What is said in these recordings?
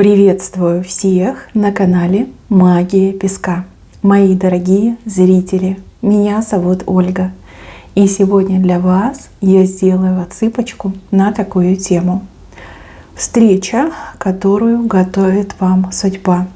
Приветствую всех на канале Магия Песка. Мои дорогие зрители, меня зовут Ольга. И сегодня для вас я сделаю отсыпочку на такую тему. Встреча, которую готовит вам судьба.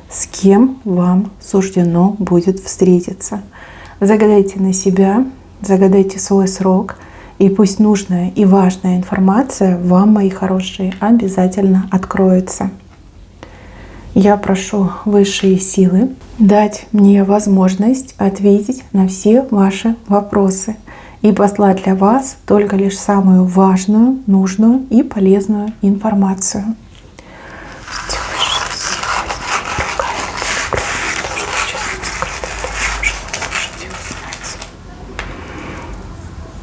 С кем вам суждено будет встретиться. Загадайте на себя, загадайте свой срок. И пусть нужная и важная информация вам, мои хорошие, обязательно откроется. Я прошу высшие силы дать мне возможность ответить на все ваши вопросы и послать для вас только лишь самую важную, нужную и полезную информацию.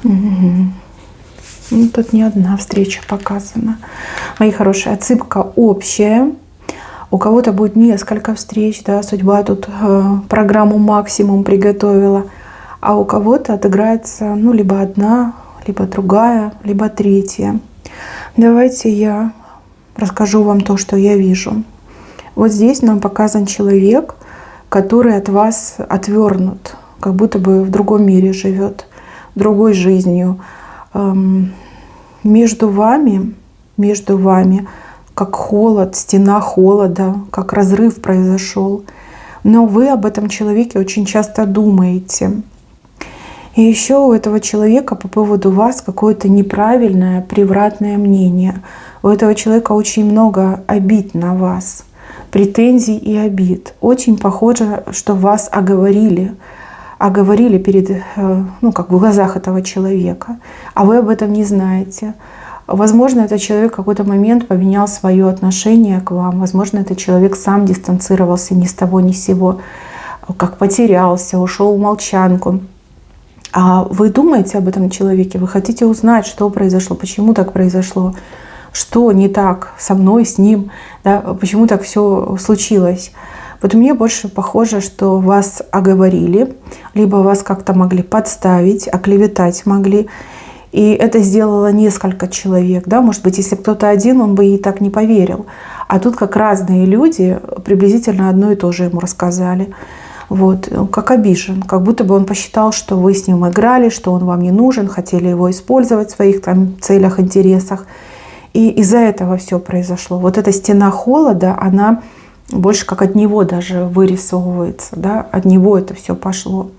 Ну, тут не одна встреча показана. Мои хорошие, отсыпка общая. У кого-то будет несколько встреч, да, судьба тут программу максимум приготовила, а у кого-то отыграется, ну, либо одна, либо другая, либо третья. Давайте я расскажу вам то, что я вижу. Вот здесь нам показан человек, который от вас отвернут, как будто бы в другом мире живет, другой жизнью. Между вами как холод, стена холода, как разрыв произошел. Но вы об этом человеке очень часто думаете. И еще у этого человека по поводу вас какое-то неправильное, превратное мнение. У этого человека очень много обид на вас, претензий и обид. Очень похоже, что вас оговорили перед, как в глазах этого человека, а вы об этом не знаете. Возможно, этот человек в какой-то момент поменял свое отношение к вам. Возможно, этот человек сам дистанцировался ни с того ни с сего, как потерялся, ушел в молчанку. А вы думаете об этом человеке, вы хотите узнать, что произошло, почему так произошло, что не так со мной, с ним, да, почему так все случилось. Вот мне больше похоже, что вас оговорили, либо вас как-то могли подставить, оклеветать могли. И это сделало несколько человек. Да? Может быть, если кто-то один, он бы и так не поверил. А тут как разные люди приблизительно одно и то же ему рассказали. Вот. Как обижен. Как будто бы он посчитал, что вы с ним играли, что он вам не нужен, хотели его использовать в своих там целях, интересах. И из-за этого все произошло. Вот эта стена холода, она больше как от него даже вырисовывается. Да? От него это все пошло.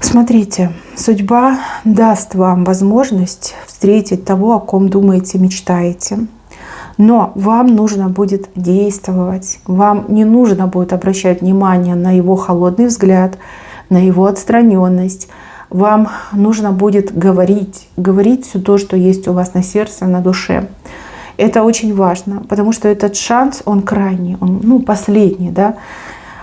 Смотрите, судьба даст вам возможность встретить того, о ком думаете, мечтаете. Но вам нужно будет действовать. Вам не нужно будет обращать внимание на его холодный взгляд, на его отстраненность. Вам нужно будет говорить все то, что есть у вас на сердце, на душе. Это очень важно, потому что этот шанс, он крайний, он последний. Да?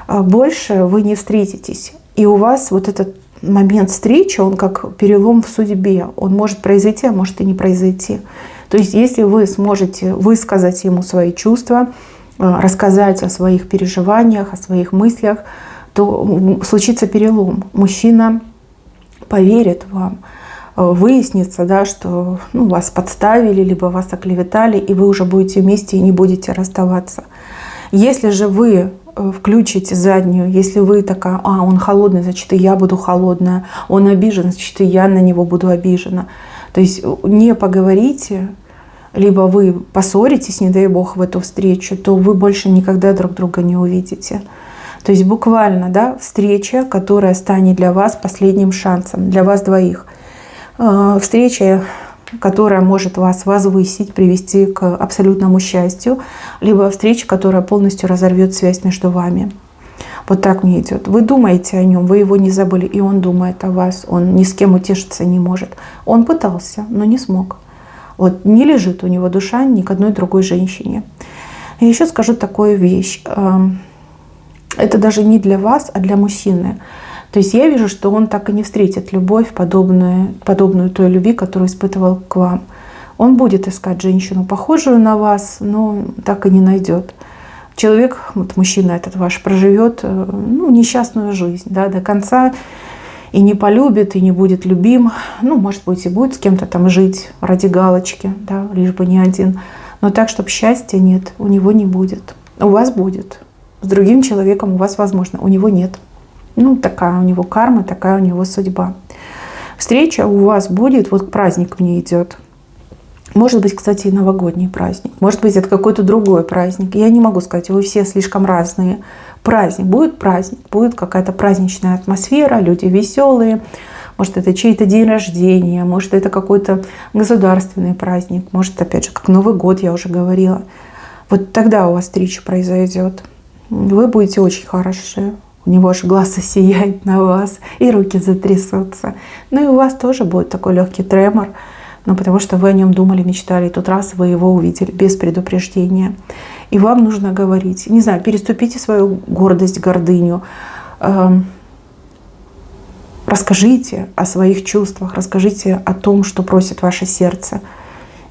Больше вы не встретитесь. И у вас вот этот момент встречи, он как перелом в судьбе. Он может произойти, а может и не произойти. То есть если вы сможете высказать ему свои чувства, рассказать о своих переживаниях, о своих мыслях, то случится перелом. Мужчина поверит вам. Выяснится, да, что вас подставили, либо вас оклеветали, и вы уже будете вместе и не будете расставаться. Если же вы включите заднюю, если вы такая, он холодный, значит и я буду холодная, он обижен, значит и я на него буду обижена. То есть не поговорите, либо вы поссоритесь, не дай бог, в эту встречу, то вы больше никогда друг друга не увидите. То есть буквально, да, встреча, которая станет для вас последним шансом, для вас двоих. Встреча, которая может вас возвысить, привести к абсолютному счастью, либо встреча, которая полностью разорвет связь между вами. Вот так мне идет. Вы думаете о нем, вы его не забыли, и он думает о вас. Он ни с кем утешиться не может. Он пытался, но не смог. Вот не лежит у него душа ни к одной другой женщине. И еще скажу такую вещь. Это даже не для вас, а для мужчины. То есть я вижу, что он так и не встретит любовь, подобную той любви, которую испытывал к вам. Он будет искать женщину, похожую на вас, но так и не найдет. Человек, вот мужчина этот ваш, проживет несчастную жизнь, да, до конца и не полюбит, и не будет любим. Может быть, и будет с кем-то там жить ради галочки, да, лишь бы не один. Но так, чтобы счастья нет, у него не будет. У вас будет. С другим человеком у вас возможно, у него нет. Ну, такая у него карма, такая у него судьба. Встреча у вас будет, вот праздник мне идет. Может быть, кстати, и новогодний праздник. Может быть, это какой-то другой праздник. Я не могу сказать, вы все слишком разные. Праздник, будет какая-то праздничная атмосфера, люди веселые. Может, это чей-то день рождения, может, это какой-то государственный праздник. Может, опять же, как Новый год, я уже говорила. Вот тогда у вас встреча произойдет. Вы будете очень хороши. У него аж глаз засияет на вас, и руки затрясутся. Ну и у вас тоже будет такой легкий тремор, ну, потому что вы о нем думали, мечтали, и тут раз вы его увидели без предупреждения. И вам нужно говорить, не знаю, переступите свою гордость, гордыню, расскажите о своих чувствах, расскажите о том, что просит ваше сердце.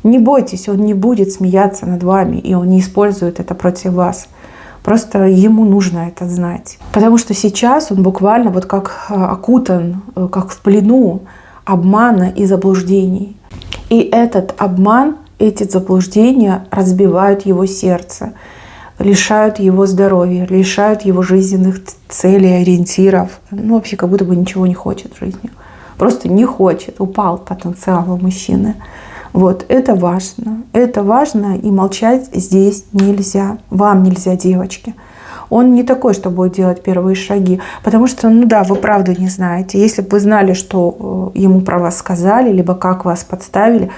Не бойтесь, он не будет смеяться над вами, и он не использует это против вас. Просто ему нужно это знать. Потому что сейчас он буквально вот как окутан, как в плену обмана и заблуждений. И этот обман, эти заблуждения разбивают его сердце, лишают его здоровья, лишают его жизненных целей, ориентиров. Ну, вообще, как будто бы ничего не хочет в жизни. Просто не хочет. Упал потенциал у мужчины. Вот, это важно, и молчать здесь нельзя. Вам нельзя, девочки. Он не такой, что будет делать первые шаги. Потому что, ну да, вы правду не знаете. Если бы вы знали, что ему про вас сказали, либо как вас подставили,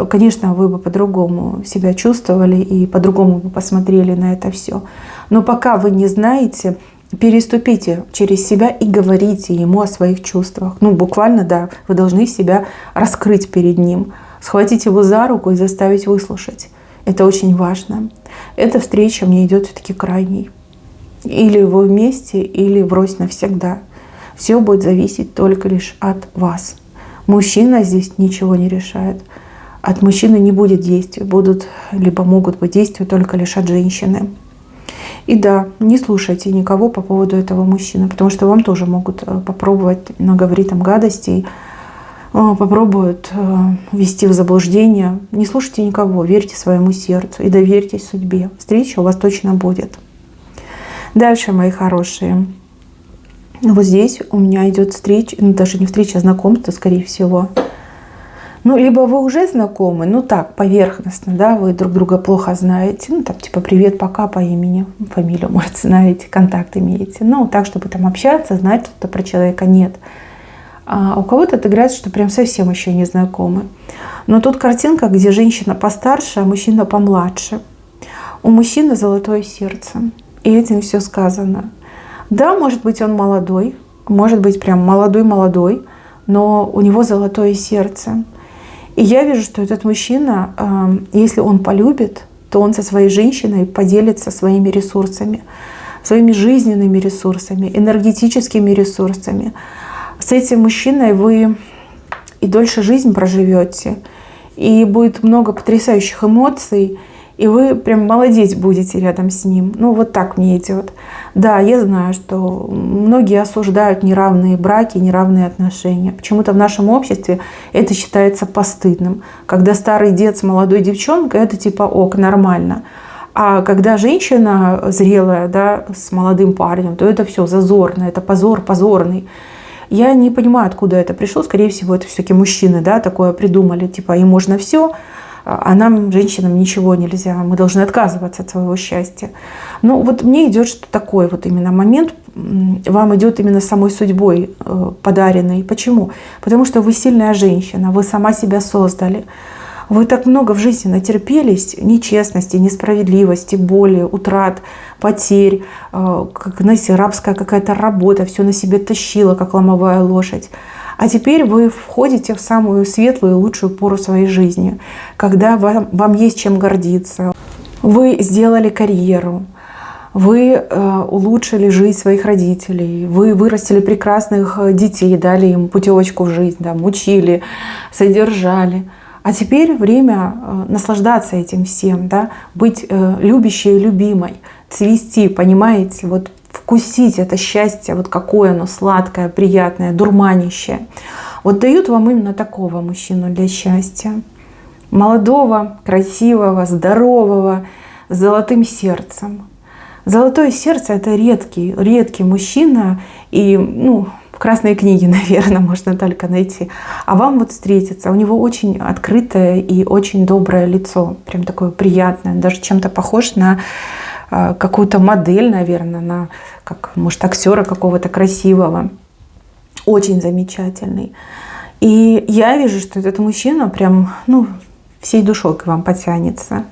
конечно, вы бы по-другому себя чувствовали и по-другому бы посмотрели на это все. Но пока вы не знаете, переступите через себя и говорите ему о своих чувствах. Ну, буквально, да, вы должны себя раскрыть перед ним. Схватить его за руку и заставить выслушать. Это очень важно. Эта встреча мне идет все-таки крайней. Или вы вместе, или врозь навсегда. Все будет зависеть только лишь от вас. Мужчина здесь ничего не решает. От мужчины не будет действий. Либо могут быть действия только лишь от женщины. И да, не слушайте никого по поводу этого мужчины, потому что вам тоже могут попробовать наговорить там гадостей, попробуют ввести в заблуждение. Не слушайте никого, верьте своему сердцу и доверьтесь судьбе. Встреча у вас точно будет. Дальше, мои хорошие. Вот здесь у меня идет встреча, ну даже не встреча, а знакомство, скорее всего. Ну, либо вы уже знакомы, ну так, поверхностно, да, вы друг друга плохо знаете. Ну, там, типа, привет, пока по имени, фамилию, может, знаете, контакт имеете. Ну, так, чтобы там общаться, знать что-то про человека, нет. А у кого-то отыграется, что прям совсем еще не знакомы. Но тут картинка, где женщина постарше, а мужчина помладше. У мужчины золотое сердце. И этим все сказано. Да, может быть, он молодой, может быть, прям молодой-молодой, но у него золотое сердце. И я вижу, что этот мужчина, если он полюбит, то он со своей женщиной поделится своими ресурсами, своими жизненными ресурсами, энергетическими ресурсами. С этим мужчиной вы и дольше жизнь проживете, и будет много потрясающих эмоций, и вы прям молодеть будете рядом с ним. Ну, вот так мне идет. Да, я знаю, что многие осуждают неравные браки, неравные отношения. Почему-то в нашем обществе это считается постыдным. Когда старый дед с молодой девчонкой, это типа ок, нормально. А когда женщина зрелая, да, с молодым парнем, то это все зазорно, это позор позорный. Я не понимаю, откуда это пришло. Скорее всего, это все-таки мужчины, да, такое придумали. Типа, им можно все, а нам, женщинам, ничего нельзя. Мы должны отказываться от своего счастья. Ну, вот мне идет, что такой вот именно момент вам идет именно самой судьбой подаренный. Почему? Потому что вы сильная женщина, вы сама себя создали. Вы так много в жизни натерпелись нечестности, несправедливости, боли, утрат, потерь, как, знаете, рабская какая-то работа, все на себе тащила, как ломовая лошадь. А теперь вы входите в самую светлую и лучшую пору своей жизни, когда вам есть чем гордиться. Вы сделали карьеру, вы улучшили жизнь своих родителей, вы вырастили прекрасных детей, дали им путевочку в жизнь, да, учили, содержали. А теперь время наслаждаться этим всем, да, быть любящей и любимой, цвести, понимаете, вот вкусить это счастье, вот какое оно сладкое, приятное, дурманящее. Вот дают вам именно такого мужчину для счастья. молодого, красивого, здорового, с золотым сердцем. Золотое сердце – это редкий мужчина, и в Красной книге, наверное, можно только найти. А вам вот встретится. У него очень открытое и очень доброе лицо, прям такое приятное, даже чем-то похож на какую-то модель, наверное, на, как, может, актера какого-то красивого. Очень замечательный. И я вижу, что этот мужчина прям, всей душой к вам потянется.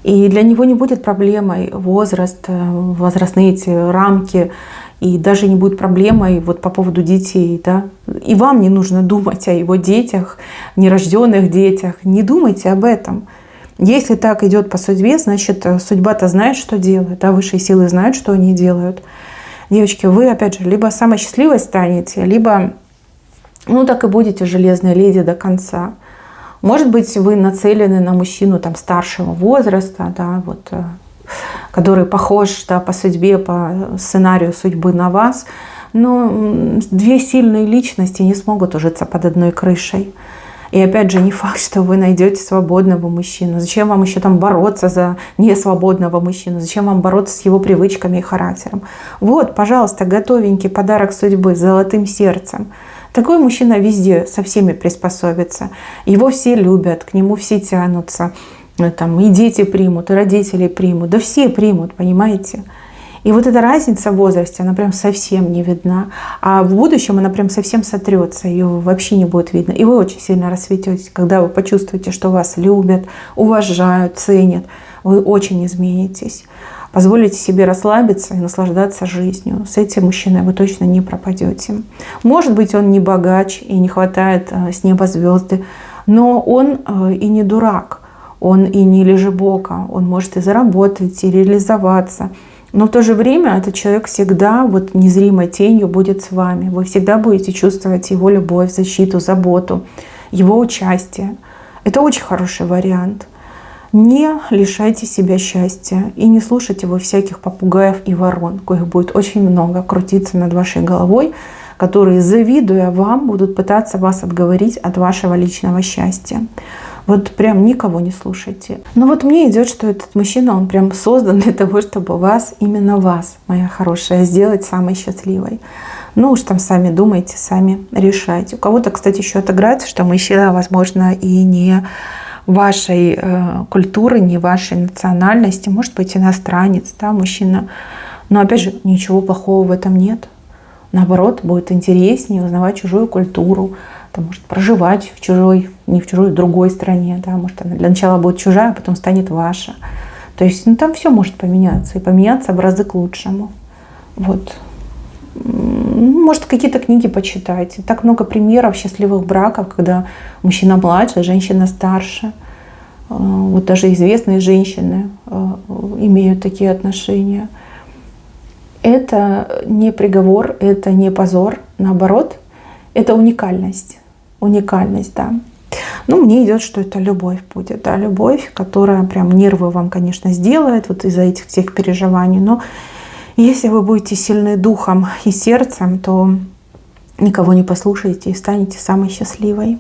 И для него не будет проблемой возраст, возрастные эти рамки, и даже не будет проблемой вот по поводу детей. Да? И вам не нужно думать о его детях, нерожденных детях. Не думайте об этом. Если так идет по судьбе, значит, судьба-то знает, что делает, да? Высшие силы знают, что они делают. Девочки, вы, опять же, либо самой счастливой станете, либо, так и будете железной леди до конца. Может быть, вы нацелены на мужчину там, старшего возраста, да, вот, который похож, да, по судьбе, по сценарию судьбы на вас. Но две сильные личности не смогут ужиться под одной крышей. И опять же, не факт, что вы найдете свободного мужчину. Зачем вам еще там бороться за несвободного мужчину? Зачем вам бороться с его привычками и характером? Вот, пожалуйста, готовенький подарок судьбы с золотым сердцем. Такой мужчина везде со всеми приспособится. Его все любят, к нему все тянутся. Там, и дети примут, и родители примут. Да все примут, понимаете? И вот эта разница в возрасте, она прям совсем не видна. А в будущем она прям совсем сотрется, ее вообще не будет видно. И вы очень сильно расцветете, когда вы почувствуете, что вас любят, уважают, ценят. Вы очень изменитесь. Позволите себе расслабиться и наслаждаться жизнью. С этим мужчиной вы точно не пропадете. Может быть, он не богач и не хватает с неба звезды, но он и не дурак, он и не лежебока, он может и заработать, и реализоваться. Но в то же время этот человек всегда вот незримой тенью будет с вами. Вы всегда будете чувствовать его любовь, защиту, заботу, его участие. Это очень хороший вариант. Не лишайте себя счастья и не слушайте вы всяких попугаев и ворон, коих будет очень много крутиться над вашей головой, которые, завидуя вам, будут пытаться вас отговорить от вашего личного счастья. Вот прям никого не слушайте. Но вот мне идет, что этот мужчина, он прям создан для того, чтобы вас, именно вас, моя хорошая, сделать самой счастливой. Уж там сами думайте, сами решайте. У кого-то, кстати, еще отыграется, что мужчина, возможно, и не вашей культуры, не вашей национальности, может быть, иностранец, да, мужчина. Но опять же, ничего плохого в этом нет. Наоборот, будет интереснее узнавать чужую культуру, может проживать в чужой, не в чужой, в другой стране. Да, может, она для начала будет чужая, а потом станет ваша. То есть там все может поменяться, и поменяться в разы к лучшему. Вот. Может, какие-то книги почитайте. Так много примеров счастливых браков, когда мужчина младше, женщина старше. Вот даже известные женщины имеют такие отношения. Это не приговор, это не позор. Наоборот, это уникальность. Уникальность, да. Мне идет, что это любовь будет. Да, любовь, которая прям нервы вам, конечно, сделает вот из-за этих всех переживаний. Но если вы будете сильны духом и сердцем, то никого не послушаете и станете самой счастливой.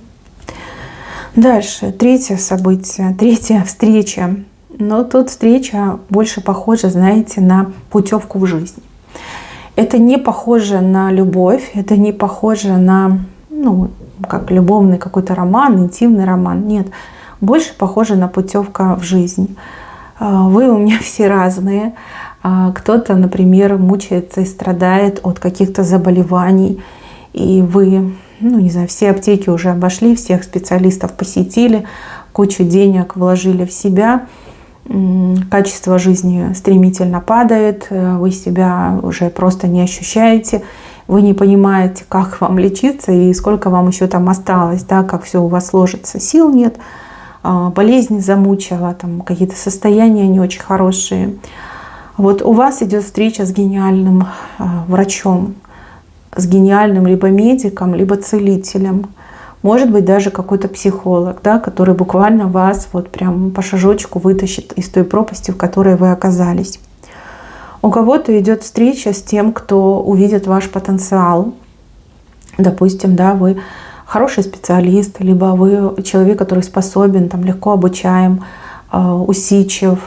Дальше, третье событие, третья встреча. Но тут встреча больше похожа, знаете, на путевку в жизнь. Это не похоже на любовь, это не похоже на, как любовный какой-то роман, интимный роман. Нет, больше похоже на путевка в жизнь. Вы у меня все разные. Кто-то, например, мучается и страдает от каких-то заболеваний, и вы, не знаю, все аптеки уже обошли, всех специалистов посетили, кучу денег вложили в себя, качество жизни стремительно падает, вы себя уже просто не ощущаете, вы не понимаете, как вам лечиться и сколько вам еще там осталось, да, как все у вас сложится, сил нет, болезнь замучила, там какие-то состояния не очень хорошие. Вот у вас идет встреча с гениальным врачом, с гениальным либо медиком, либо целителем. Может быть, даже какой-то психолог, да, который буквально вас вот прям по шажочку вытащит из той пропасти, в которой вы оказались. У кого-то идет встреча с тем, кто увидит ваш потенциал. Допустим, да, вы хороший специалист, либо вы человек, который способен, там, легко обучаем, усидчив,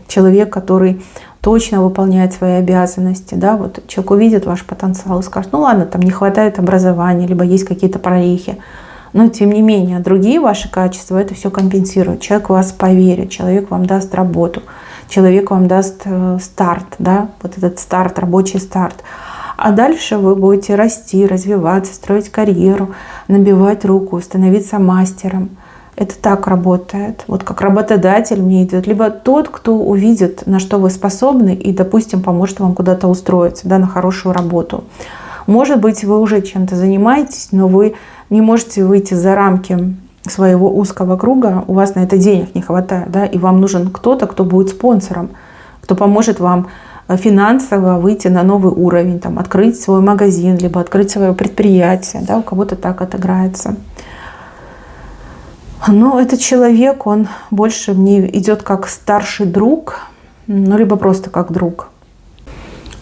человек, который точно выполняет свои обязанности. Да? Вот человек увидит ваш потенциал и скажет, ну ладно, там не хватает образования, либо есть какие-то прорехи. Но тем не менее, другие ваши качества это все компенсируют. Человек в вас поверит, человек вам даст работу, человек вам даст старт, да? Вот этот старт, рабочий старт. А дальше вы будете расти, развиваться, строить карьеру, набивать руку, становиться мастером. Это так работает. Вот как работодатель мне идет. Либо тот, кто увидит, на что вы способны и, допустим, поможет вам куда-то устроиться, да, на хорошую работу. Может быть, вы уже чем-то занимаетесь, но вы не можете выйти за рамки своего узкого круга, у вас на это денег не хватает, да, и вам нужен кто-то, кто будет спонсором, кто поможет вам финансово выйти на новый уровень, там, открыть свой магазин, либо открыть свое предприятие, да, у кого-то так отыграется. Но этот человек, он больше мне идет как старший друг, ну, либо просто как друг.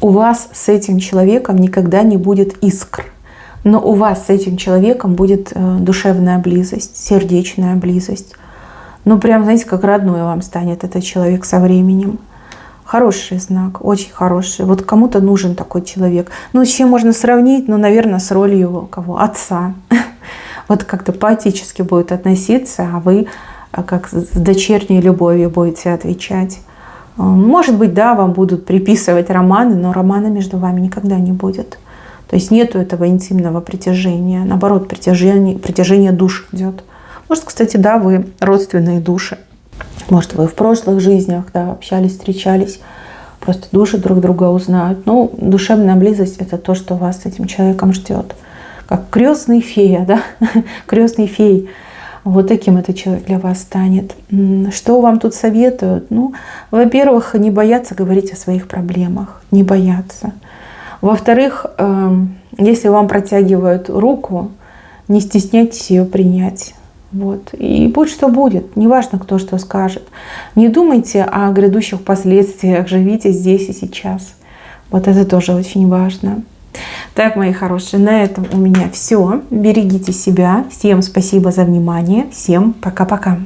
У вас с этим человеком никогда не будет искр, но у вас с этим человеком будет душевная близость, сердечная близость. Ну, прям, знаете, как родной вам станет этот человек со временем. Хороший знак, очень хороший. Вот кому-то нужен такой человек. Ну, с чем можно сравнить? Ну, наверное, с ролью кого? Отца. Вот как-то поэтически будет относиться, а вы как с дочерней любовью будете отвечать. Может быть, да, вам будут приписывать романы, но романа между вами никогда не будет. То есть нету этого интимного притяжения. Наоборот, притяжение душ идет. Может, кстати, да, вы родственные души. Может, вы в прошлых жизнях, да, общались, встречались, просто души друг друга узнают. Ну, душевная близость – это то, что вас с этим человеком ждет. Как крестный фея, да, крестный фей. Вот таким этот человек для вас станет. Что вам тут советуют? Ну, во-первых, не бояться говорить о своих проблемах, не бояться. Во-вторых, если вам протягивают руку, не стесняйтесь ее принять. Вот. И будь что будет, неважно, кто что скажет. Не думайте о грядущих последствиях, живите здесь и сейчас. Вот это тоже очень важно. Так, мои хорошие, на этом у меня все. Берегите себя. Всем спасибо за внимание. Всем пока-пока.